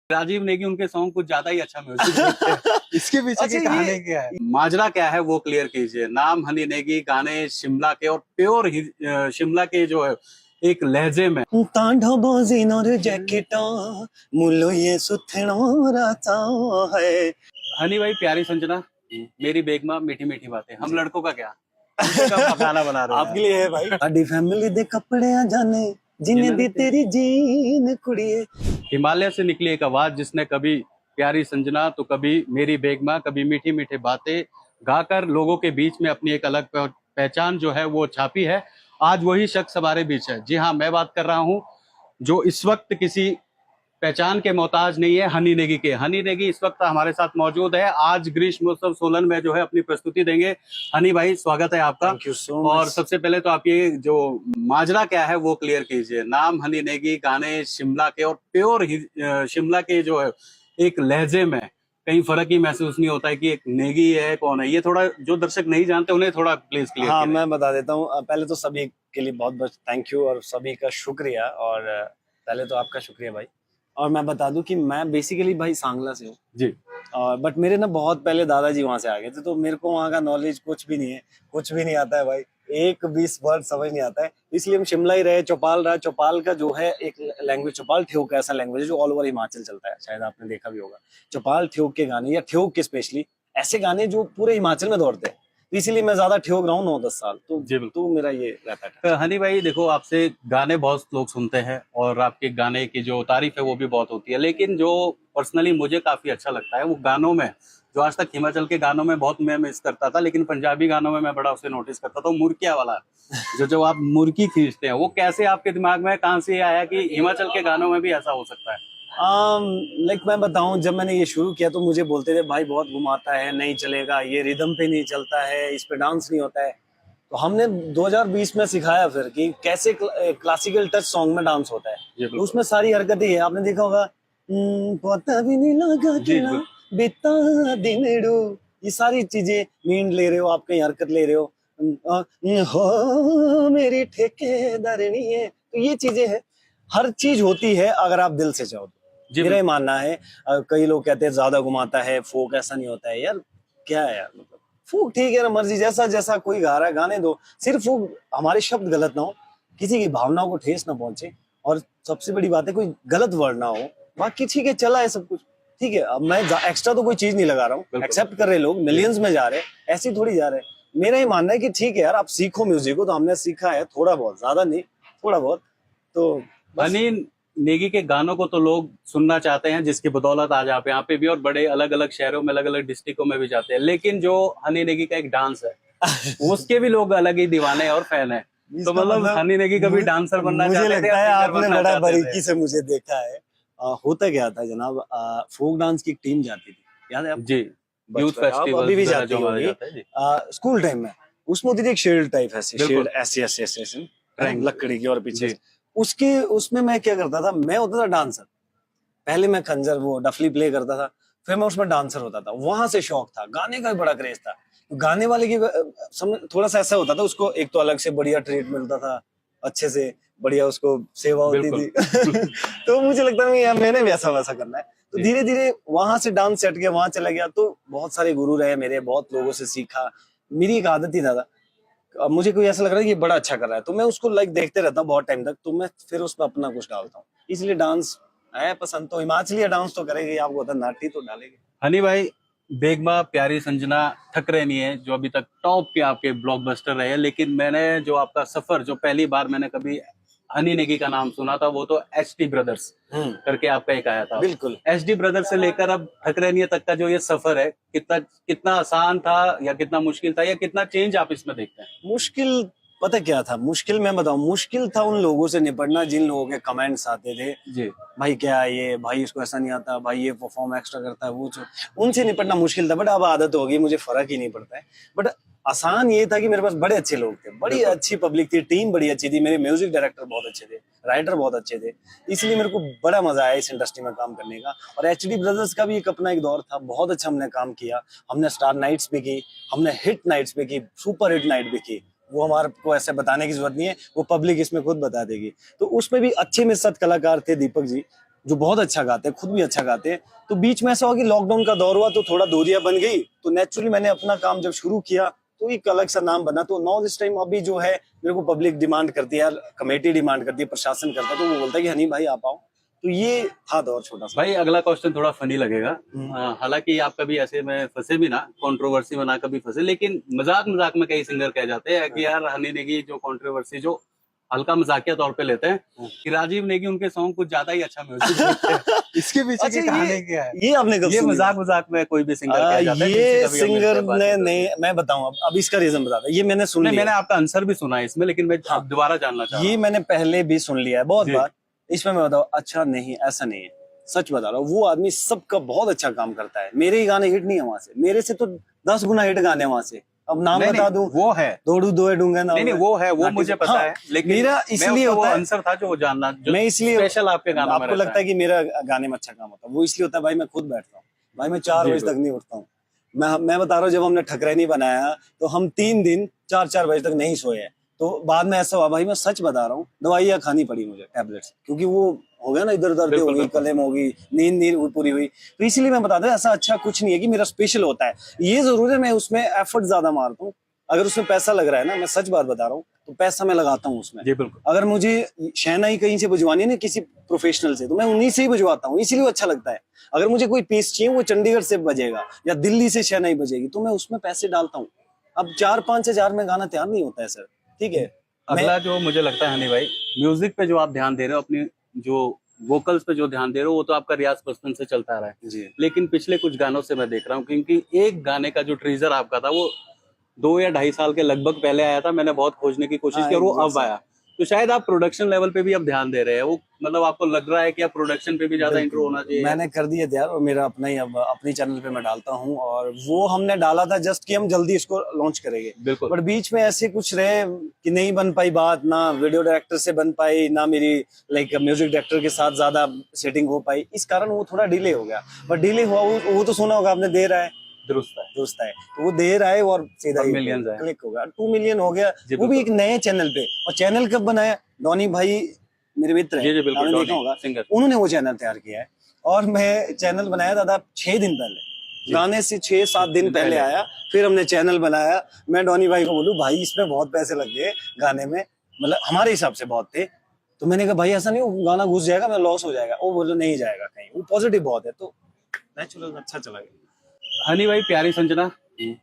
राजीव नेगी उनके सॉन्ग कुछ ज्यादा ही अच्छा म्यूजिक देते हैं। इसके पीछे अच्छा, की कहानी क्या है, माजरा क्या है वो क्लियर कीजिए। नाम हनी नेगी, गाने शिमला के और प्योर शिमला के जो है एक लहजे में। तांडा बाजी और जैकेटा मुल्लो ये सुथना राता है। हनी भाई, प्यारी संजना, मेरी बेगमा, मीठी मीठी बातें, हम लड़कों का क्या गाना बना रहे हैं आपके लिए है भाई। साडी फैमिली दे कपड़े आ जाने जिन्हें दी तेरी जीन कुड़िए। हिमालय से निकली एक आवाज जिसने कभी प्यारी संजना तो कभी मेरी बेगमा, कभी मीठी मीठी बातें गाकर लोगों के बीच में अपनी एक अलग पहचान जो है वो छापी है। आज वही शख्स हमारे बीच है। जी हाँ, मैं बात कर रहा हूँ जो इस वक्त किसी पहचान के मोहताज नहीं है, हनी नेगी के। हनी नेगी इस वक्त हमारे साथ मौजूद है। आज ग्रीष्मोत्सव सोलन में जो है अपनी प्रस्तुति देंगे। हनी भाई, स्वागत है आपका। Thank you so much. और सबसे पहले तो आप ये जो माजरा क्या है वो क्लियर कीजिए। नाम हनी नेगी, गाने शिमला के और प्योर शिमला के जो है एक लहजे में कहीं फर्क ही महसूस नहीं होता है कि एक नेगी है कौन है। ये थोड़ा जो दर्शक नहीं जानते उन्हें थोड़ा प्लीज क्लियर हाँ, मैं बता देता हूँ। पहले तो सभी के लिए बहुत बहुत थैंक यू और सभी का शुक्रिया। और पहले तो आपका शुक्रिया भाई। और मैं बता दूं कि मैं बेसिकली भाई सांगला से हूँ जी। और बट मेरे ना बहुत पहले दादाजी वहां से आ गए थे, तो मेरे को वहाँ का नॉलेज कुछ भी नहीं है, कुछ भी नहीं आता है भाई। एक 20 वर्ड समझ नहीं आता है, इसलिए हम शिमला ही रहे। चौपाल रहा। चौपाल का जो है एक लैंग्वेज, चौपाल ठेउक का ऐसा लैंग्वेज है जो ऑल ओवर हिमाचल चलता है, शायद आपने देखा भी होगा। चौपाल ठेउक के गाने या ठेउक के स्पेशली ऐसे गाने जो पूरे हिमाचल में दौड़ते हैं, तो इसीलिए मैं ज्यादा ठेउक रहा हूँ 9-10 साल। तो मेरा ये रहता है। हनी भाई देखो, आपसे गाने बहुत लोग सुनते हैं और आपके गाने की जो तारीफ है वो भी बहुत होती है, लेकिन जो पर्सनली मुझे काफी अच्छा लगता है वो गानों में जो आज तक हिमाचल के गानों में बहुत मैं मिस करता था, लेकिन पंजाबी गानों में मैं बड़ा उसे नोटिस करता था, मुर्किया वाला जो आप मुर्की खींचते हैं, वो कैसे आपके दिमाग में कहाँ से आया कि हिमाचल के गानों में भी ऐसा हो सकता है? लाइक मैं बताऊं, जब मैंने ये शुरू किया तो मुझे बोलते थे भाई बहुत घुमाता है, नहीं चलेगा, ये रिदम पे नहीं चलता है, इस पे डांस नहीं होता है। तो हमने 2020 में सिखाया फिर कि कैसे क्लासिकल टच सॉन्ग में डांस होता है। तो उसमें सारी हरकतें है, आपने देखा होगा। पता भी नहीं लगा कि ना बेता दिनड़ो, ये सारी चीजें मींड ले रहे हो आप, कहीं हरकत ले रहे हो। हो मेरी ठेकेदारनी है, तो ये चीजें हैं। हर चीज होती है अगर आप दिल से चाहो। मेरा ही मानना है। कई लोग कहते हैं ज्यादा घुमाता है, फोक ऐसा नहीं होता है। यार क्या है यार, मतलब फोक ठीक है ना, मर्जी जैसा जैसा कोई गा रहा है गाने दो, सिर्फ वो हमारे शब्द गलत ना हो, किसी की भावनाओं को ठेस ना पहुंचे, और सबसे बड़ी बात है कोई गलत वर्ड ना हो। बाकी ठीक है, चला है सब कुछ ठीक है। अब मैं एक्स्ट्रा तो कोई चीज नहीं लगा रहा हूँ, एक्सेप्ट कर रहे लोग, मिलियंस में जा रहे हैं, ऐसे थोड़ी जा रहे हैं। मेरा ही मानना है कि ठीक है यार, आप सीखो म्यूजिक को, तो हमने सीखा है थोड़ा बहुत, ज्यादा नहीं, थोड़ा बहुत। तो हनी नेगी के गानों को तो लोग सुनना चाहते हैं, जिसकी बदौलत आज आप यहाँ पे भी और बड़े अलग अलग शहरों में, अलग अलग डिस्ट्रिक्टों में भी जाते हैं, लेकिन जो हनी नेगी का एक डांस है उसके भी लोग अलग ही दीवाने और फैन है। तो मतलब हनी नेगी कभी डांसर बनना चाहते थे? मुझे लगता है आपने बड़ा बारीकी से मुझे देखा है। होता क्या था जनाब, फोक डांस की टीम जाती थी, याद है आप? जी, यूथ फेस्टिवल अभी भी जाती होगी स्कूल टाइम में। उसमें होती थी एक शील्ड टाइप, ऐसी शील्ड, ऐसी लकड़ी की, और पीछे उसके उसमें मैं क्या करता था, मैं होता था डांसर। पहले मैं खंजर वो डफली प्ले करता था, फिर मैं उसमें डांसर होता था। वहां से शौक था, गाने का भी बड़ा क्रेज था। गाने वाले की थोड़ा सा ऐसा होता था, उसको एक तो अलग से बढ़िया ट्रीट मिलता था, अच्छे से बढ़िया उसको सेवा होती थी। तो मुझे लगता है यार मैंने भी ऐसा वैसा करना है। तो धीरे धीरे वहां से डांस सेट के वहां चला गया। तो बहुत सारे गुरु रहे मेरे, बहुत लोगों से सीखा। मेरी एक आदत ही था, अब मुझे कोई ऐसा लग रहा है कि ये बड़ा अच्छा कर रहा है, तो मैं उसको लाइक देखते रहता हूँ बहुत टाइम तक, तो मैं फिर उसमें अपना कुछ डालता हूँ। इसलिए डांस है पसंद, तो हिमाचली डांस तो करेगी, आपको होता नाटी तो डालेगी। हनी भाई, बेगमा, प्यारी संजना, ठकरे नहीं है जो अभी तक टॉप के आपके ब्लॉकबस्टर रहे, लेकिन मैंने जो आपका सफर, जो पहली बार मैंने कभी हनी नेगी का नाम सुना था वो तो एचडी ब्रदर्स करके आपका एक आया था। बिल्कुल। एचडी ब्रदर्स से लेकर अब ठकरे नहीं है तक का जो ये सफर है, कितना आसान था या कितना मुश्किल था, या कितना चेंज आप इसमें देखते हैं? मुश्किल पता क्या था, मुश्किल मैं बताऊं, मुश्किल था उन लोगों से निपटना जिन लोगों के कमेंट्स आते थे। जी भाई क्या है ये, भाई इसको ऐसा नहीं आता, भाई ये परफॉर्म एक्स्ट्रा करता है, वो उनसे निपटना मुश्किल था। बट अब आदत हो गई, मुझे फर्क ही नहीं पड़ता है। बट आसान ये था कि मेरे पास बड़े अच्छे लोग थे, बड़ी अच्छी पब्लिक थी, टीम बड़ी अच्छी थी, मेरे म्यूजिक डायरेक्टर बहुत अच्छे थे, राइटर बहुत अच्छे थे, इसलिए मेरे को बड़ा मजा आया इस इंडस्ट्री में काम करने का। और एचडी ब्रदर्स का भी एक अपना एक दौर था, बहुत अच्छा हमने काम किया। हमने स्टार नाइट्स भी की, हमने हिट नाइट्स भी की, सुपर हिट नाइट भी की। वो हमारे को ऐसे बताने की जरूरत नहीं है, वो पब्लिक इसमें खुद बता देगी। तो उसमें भी अच्छे मेरे साथ कलाकार थे, दीपक जी जो बहुत अच्छा गाते हैं, खुद भी अच्छा गाते हैं। तो बीच में ऐसा हुआ कि लॉकडाउन का दौर हुआ तो थोड़ा दूरियां बन गई, तो नेचुरली मैंने अपना काम जब शुरू किया तो एक अलग सा नाम बना। तो नाउ दिस टाइम अभी जो है मेरे को पब्लिक डिमांड करती है यार, कमेटी डिमांड करती है, प्रशासन करता है, तो वो बोलता है कि हनी भाई आप आओ। तो ये था दौर छोटा सा। भाई अगला क्वेश्चन थोड़ा फनी लगेगा। हालांकि आप कभी ऐसे में फंसे भी ना, कंट्रोवर्सी में ना कभी फंसे, लेकिन मजाक मजाक में कई सिंगर कह जाते हैं कि यार हनी नेगी जो कंट्रोवर्सी जो हल्का मजाकिया तौर पे लेते हैं कि राजीव नेगी उनके सॉन्ग कुछ ज्यादा ही अच्छा म्यूजिक देते हैं। इसके पीछे अच्छा, की कहानी क्या है? ये आपने कब ये सुनी? मजाक मजाक में कोई भी सिंगर कह जाता है। ये किसी का भी हम सिंगर इस पे बात ने करते नहीं, हैं। मैं बताऊं अब इसका रीजन बताता, ये मैंने सुन नहीं, लिया। मैंने आपका आंसर भी सुना है इसमें, लेकिन मैं हाँ। अब दोबारा जानना चाह रहा ये हूँ। मैंने पहले भी सुन लिया है बहुत जी। बार। इसमें मैं बताऊं, अच्छा नहीं, ऐसा नहीं है, सच बता रहा हूँ। वो आदमी सबका बहुत अच्छा काम करता है। मेरे ही गाने हिट नहीं है वहां से, मेरे से तो 10 गुना हिट गाने वहां से। अब नाम नहीं, बता नहीं, दूं, वो है। दौड़ू दोए डूंगा ना। नहीं, वो है, वो मुझे पता है, लेकिन मेरा इसलिए वो होता है, आंसर था जो जानना, जो मैं इसलिए स्पेशल आपके गानों में आपको रहता लगता है कि मेरा गाने में अच्छा काम होता है, वो इसलिए होता है भाई मैं खुद बैठता हूँ भाई, मैं 4 जी, बजे तक नहीं उठता हूँ। मैं बता रहा हूँ, जब हमने ठकरैनी बनाया तो हम 3 दिन 4-4 बजे तक नहीं सोए हैं। तो बाद में ऐसा हुआ भाई, मैं सच बता रहा हूँ, दवाइयाँ खानी पड़ी मुझे, टैबलेट्स, क्योंकि वो हो गया ना, इधर उधर हो गई, कलम हो गई, नींद पूरी हुई। तो इसीलिए मैं बताता हूँ ऐसा अच्छा कुछ नहीं है कि मेरा स्पेशल होता है। ये जरूर है मैं उसमें एफर्ट ज्यादा मारता हूँ। अगर उसमें पैसा लग रहा है ना, मैं सच बात बता रहा हूँ, तो पैसा मैं लगाता हूँ उसमें। जी बिल्कुल। अगर मुझे शहनाई कहीं से बजवानी है ना किसी प्रोफेशनल से, तो मैं उन्हीं से ही बजवाता हूँ, इसीलिए वो अच्छा लगता है। अगर मुझे कोई पीस चाहिए, वो चंडीगढ़ से बजेगा या दिल्ली से शहनाई बजेगी, तो मैं उसमें पैसे डालता हूँ। अब 4-5 हजार में गाना तैयार नहीं होता है सर, ठीक है। अगला जो मुझे लगता है हनी भाई, म्यूजिक पे जो आप ध्यान दे रहे हो, अपनी जो वोकल्स पे जो ध्यान दे रहे हो, वो तो आपका रियाज बचपन से चलता आ रहा है जी। लेकिन पिछले कुछ गानों से मैं देख रहा हूँ, क्योंकि एक गाने का जो ट्रीजर आपका था वो 2 या 2.5 साल के लगभग पहले आया था। मैंने बहुत खोजने की कोशिश की और वो अब आया। तो शायद आप प्रोडक्शन लेवल पे भी अब ध्यान दे रहे हैं, वो मतलब आपको लग रहा है कि आप प्रोडक्शन पे भी ज्यादा इंट्रो होना चाहिए। मैंने कर दिया तैयार, और मेरा अपना ही अब अपनी चैनल पे मैं डालता हूँ, और वो हमने डाला था जस्ट कि हम जल्दी इसको लॉन्च करेंगे। बिल्कुल। बट बीच में ऐसे कुछ रहे कि नहीं बन पाई बात, ना वीडियो डायरेक्टर से बन पाई, ना मेरी लाइक म्यूजिक डायरेक्टर के साथ ज्यादा सेटिंग हो पाई, इस कारण वो थोड़ा डिले हो गया। बट डिले हुआ, वो तो सुना होगा आपने, देर आए दुरुस्त है। तो वो देर आए और सीधा ही क्लिक हो गया, 2 मिलियन हो गया, वो भी एक नए चैनल पे। और चैनल कब बनाया? डॉनी भाई मेरे मित्र हैं, आपने देखा होगा, उन्होंने वो चैनल तैयार किया है। और मैं चैनल बनाया दादा 6 दिन पहले, गाने से 6-7 दिन पहले आया, फिर हमने चैनल बनाया। मैं डॉनी भाई को बोलूं, भाई इसमें बहुत पैसे लग गए गाने में, मतलब हमारे हिसाब से बहुत थे। तो मैंने कहा भाई ऐसा नहीं हो, गाना घुस जाएगा, मैं लॉस हो जाएगा। वो बोलो नहीं जाएगा कहीं, वो पॉजिटिव बहुत है, तो नेचुरल अच्छा चला गया। हनी भाई, प्यारी संजना,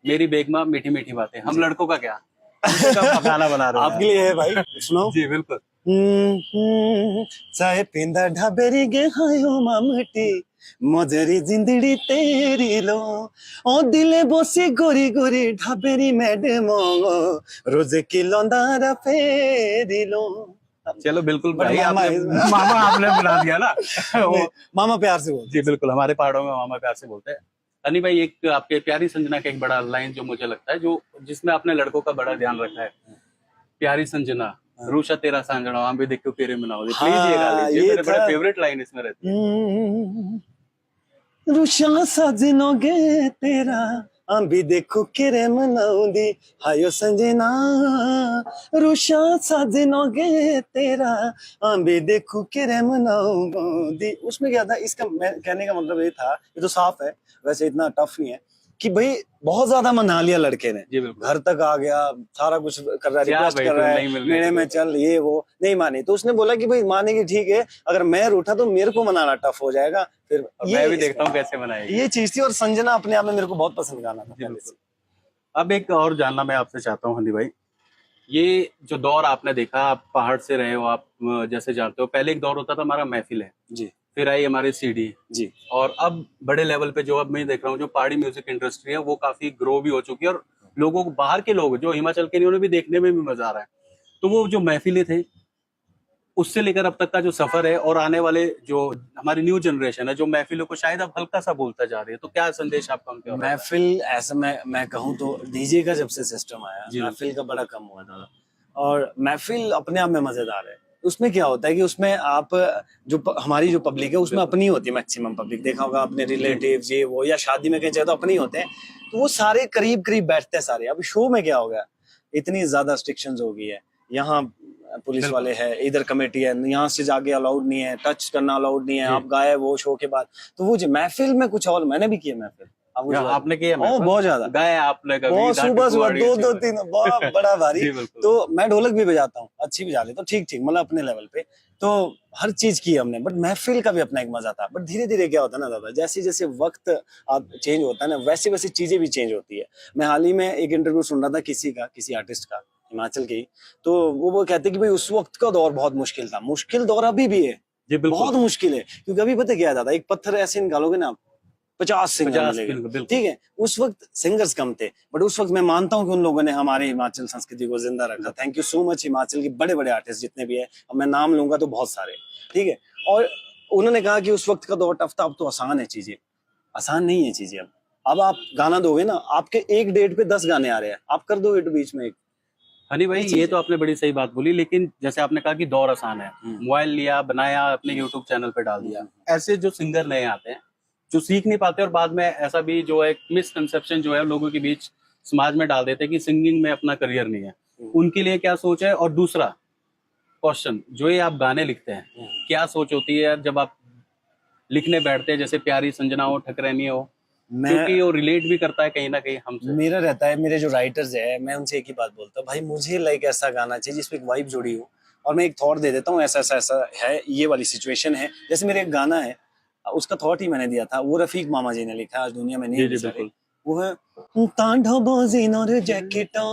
मेरी बेगमा, मीठी मीठी बातें, हम लड़कों का क्या गाना बना रहे हैं आपके लिए है भाई, सुनो। जी बिल्कुल। चाहे पिंदा ढाबेरी गे हायो मामटी, मजरी जिंदड़ी तेरी लो, ओ दिले बसी गोरी गोरी ढाबेरी मैडम, रोजे की लौंदारा फेरी लो। चलो बिल्कुल भाई, मामा आपने बना दिया ना। मामा प्यार से बोलते। जी बिल्कुल, हमारे पहाड़ों में मामा प्यार से बोलते हैं। हनी भाई, एक आपके प्यारी संजना का एक बड़ा लाइन जो मुझे लगता है, जो जिसमें आपने लड़कों का बड़ा ध्यान रखा है, प्यारी संजना रूशा तेरा सांजना वहां भी देखो तेरे मनाओ, प्लीज ये गा लीजिए, मेरे बड़े फेवरेट लाइन इसमें रहती है। रूशा साजनोगे तेरा भी देखो केरे मनाऊंदी, हायो संजना रूशा साजनोगे तेरा भी देखो केरे मनाऊंदी। उसमें क्या था, इसका मैं कहने का मतलब ये था, ये तो साफ है, वैसे इतना टफ नहीं है, कि भाई बहुत ज्यादा मना लिया लड़के ने, घर तक आ गया, सारा कुछ कर रहा है, रिक्वेस्ट कर रहा है, मेरे में चल, ये वो नहीं मानी। तो उसने बोला कि भाई मानेगी ठीक है, अगर मैं रूठा तो मेरे को मनाना टफ हो जाएगा, फिर मैं भी देखता हूँ कैसे मनाएगी। ये चीज थी। और संजना अपने आप में मेरे को बहुत पसंद गाना था पहले से। अब एक और जानना मैं आपसे चाहता हूँ हनी भाई, ये जो दौर आपने देखा, आप पहाड़ से रहे हो, आप जैसे जानते हो, पहले एक दौर होता था हमारा महफिल है जी, फिर आई हमारी सीडी जी, और अब बड़े लेवल पे जो अब मैं देख रहा हूँ, जो पहाड़ी म्यूजिक इंडस्ट्री है वो काफी ग्रो भी हो चुकी है, और लोगों को, बाहर के लोग जो हिमाचल के, उन्हें भी देखने में भी मजा आ रहा है। तो वो जो महफिलें थे, उससे लेकर अब तक का जो सफर है, और आने वाले जो हमारी न्यू जनरेशन है, जो महफिलों को शायद अब हल्का सा बोलता जा रही है, तो क्या संदेश आपका उनके? महफिल ऐसा मैं कहूँ तो डीजे का जब से सिस्टम आया, महफिल का बड़ा कम हुआ था, और महफिल अपने आप में मजेदार है। उसमें क्या होता है कि उसमें आप जो हमारी जो पब्लिक है उसमें अपनी होती है, मैक्सिमम पब्लिक, देखा होगा अपने रिलेटिव्स ये वो, या शादी में कहीं जाए तो अपनी होते हैं, तो वो सारे करीब करीब बैठते हैं सारे। अब शो में क्या हो गया, इतनी ज्यादा रिस्ट्रिक्शंस हो गई है, यहाँ पुलिस वाले हैं, इधर कमेटी है, यहाँ से जाके अलाउड नहीं है, टच करना अलाउड नहीं है, आप गाए वो शो के बाद। तो वो जो महफिल में कुछ और, मैंने भी किया महफिल, आपने किया? बहुत ज्यादा गाए आपने कभी? बहुत सुबह सुबह 2-2-3 बहुत बड़ा भारी। तो मैं ढोलक भी बजाता हूँ, अच्छी बजा लेता हूँ, ठीक ठीक, मतलब अपने लेवल पे। तो हर चीज की हमने, बट महफिल का भी अपना एक मजा था। बट धीरे धीरे क्या होता है ना दादा, जैसे जैसे वक्त चेंज होता है ना, वैसे वैसे चीजें भी चेंज होती है। मैं हाल ही में एक इंटरव्यू सुन रहा था किसी आर्टिस्ट का, हिमाचल के ही, तो वो कहते कि भाई उस वक्त का दौर बहुत मुश्किल था। मुश्किल दौर अभी भी है, बहुत मुश्किल है, क्योंकि अभी पता क्या है दादा, एक पत्थर ऐसे निकालोगे ना आप, 50 सिंगर मिलेंगे, ठीक है। उस वक्त सिंगर्स कम थे, बट उस वक्त मैं मानता हूँ कि उन लोगों ने हमारे हिमाचल संस्कृति को जिंदा रखा। Thank you so much Himachal के बड़े बड़े आर्टिस्ट जितने भी है, अब मैं नाम लूंगा तो बहुत सारे, ठीक है। और उन्होंने कहा कि उस वक्त का दौर टफ था, अब तो आसान है चीजें। आसान नहीं है चीजें। अब आप गाना दोगे ना, आपके एक डेट पे 10 गाने आ रहे हैं, आप कर दोगे तो बीच में एक। हनी भाई ये तो आपने बड़ी सही बात बोली, लेकिन जैसे आपने कहा कि दौर आसान है, मोबाइल लिया, बनाया, अपने यूट्यूब चैनल पे डाल दिया। ऐसे जो सिंगर नए आते हैं जो सीख नहीं पाते, और बाद में ऐसा भी जो है मिसकंसेप्शन जो है लोगों के बीच समाज में डाल देते हैं कि सिंगिंग में अपना करियर नहीं है, उनके लिए क्या सोच है? और दूसरा क्वेश्चन, जो ये आप गाने लिखते हैं, क्या सोच होती है जब आप लिखने बैठते हैं? जैसे प्यारी संजना हो, ठकरैनी हो, क्योंकि वो रिलेट भी करता है कहीं ना कहीं हमसे। मेरा रहता है, मेरे जो राइटर्स है, मैं उनसे एक ही बात बोलता हूँ, भाई मुझे लाइक ऐसा गाना चाहिए जिसमें एक वाइब जुड़ी हो, और मैं एक थॉट दे देता हूँ, ऐसा ऐसा ऐसा है, ये वाली सिचुएशन है। जैसे मेरे एक गाना है, उसका थॉट ही मैंने दिया था, वो रफीक मामा जी ने लिखा, आज दुनिया में नहीं है, वो है तांडा बाजी नर जैकेटा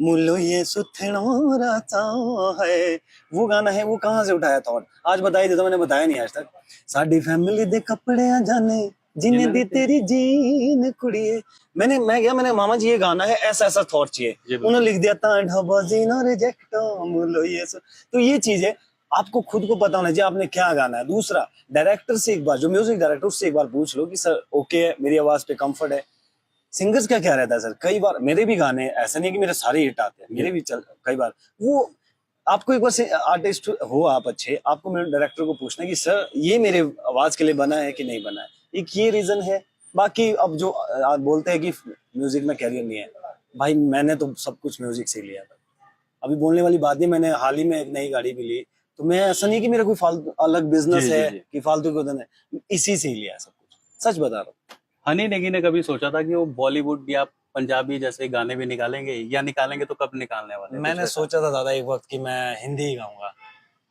मुल्लो ये सुथना राता है। वो गाना है, वो कहाँ से उठाया थॉट, आज बता ही देता, मैंने बताया नहीं आज तक। साडी फैमिली दे कपड़े जाने जिन्हें दी तेरी जीन कुड़िए, मैंने मामा जी ये गाना है, ऐसा ऐसा थॉट चाहिए, उन्होंने लिख दिया तांडा बाजी नर जैकेटा मुल्लो ये। तो ये चीज है, आपको खुद को पता होना चाहिए आपने क्या गाना है। दूसरा, डायरेक्टर से एक बार, जो म्यूजिक डायरेक्टर, उससे एक बार पूछ लो कि सर ओके है, मेरी आवाज पे कंफर्ट है। सिंगर्स का क्या रहता है सर, कई बार मेरे भी गाने, ऐसा नहीं कि मेरे सारे हिट आते हैं, मेरे भी कई बार वो, आपको एक बार से आर्टिस्ट हो आप अच्छे, आपको मेरे डायरेक्टर को पूछना कि सर ये मेरे आवाज के लिए बना है कि नहीं बना है, एक ये रीजन है। बाकी अब जो आप बोलते हैं कि म्यूजिक में कैरियर नहीं है, भाई मैंने तो सब कुछ म्यूजिक से लिया था। अभी बोलने वाली बात नहीं, मैंने हाल ही में एक नई गाड़ी भी ली, तो मैं ऐसा नहीं कि मेरा कोई फालतू अलग बिजनेस है कि फालतू को देना है, इसी से ही लिया सब कुछ, सच बता रहा हूँ। हनी नेगी ने कभी सोचा था कि वो बॉलीवुड या पंजाबी जैसे गाने भी निकालेंगे, या निकालेंगे तो कब निकालने वाले? मैंने सोचा था दादा एक वक्त कि मैं हिंदी ही गाऊंगा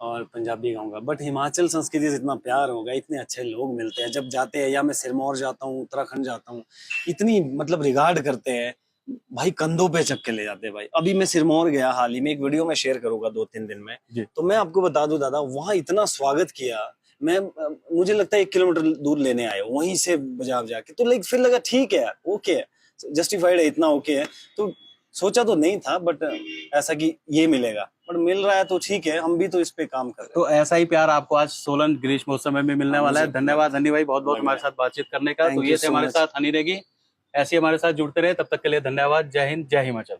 और पंजाबी गाऊंगा, बट हिमाचल संस्कृति से इतना प्यार हो गया, इतने अच्छे लोग मिलते हैं जब जाते हैं, या मैं सिरमौर जाता हूँ, उत्तराखंड जाता हूँ, इतनी मतलब रिगार्ड करते हैं भाई, कंधों पे चक के ले जाते हैं भाई। अभी मैं सिरमौर गया हाल ही में, एक वीडियो में शेयर करूंगा 2-3 दिन में, तो मैं आपको बता दूं दादा, वहां इतना स्वागत किया, मैं मुझे लगता है 1 किलोमीटर दूर लेने आए, वहीं से बजा के, तो लाइक फिर लगा ठीक है, ओके है, जस्टिफाइड है, इतना ओके है। तो सोचा तो नहीं था, बट ऐसा कि ये मिलेगा, बट मिल रहा है तो ठीक है, हम भी तो इस पे काम कर रहे हैं। तो ऐसा ही प्यार आपको आज सोलन ग्रीष्म मौसम में मिलने वाला है। धन्यवाद हनी भाई, बहुत बहुत हमारे साथ बातचीत करने का। तो ये थे हमारे साथ हनी नेगी, ऐसे हमारे साथ जुड़ते रहे, तब तक के लिए धन्यवाद। जय हिंद, जय हिमाचल।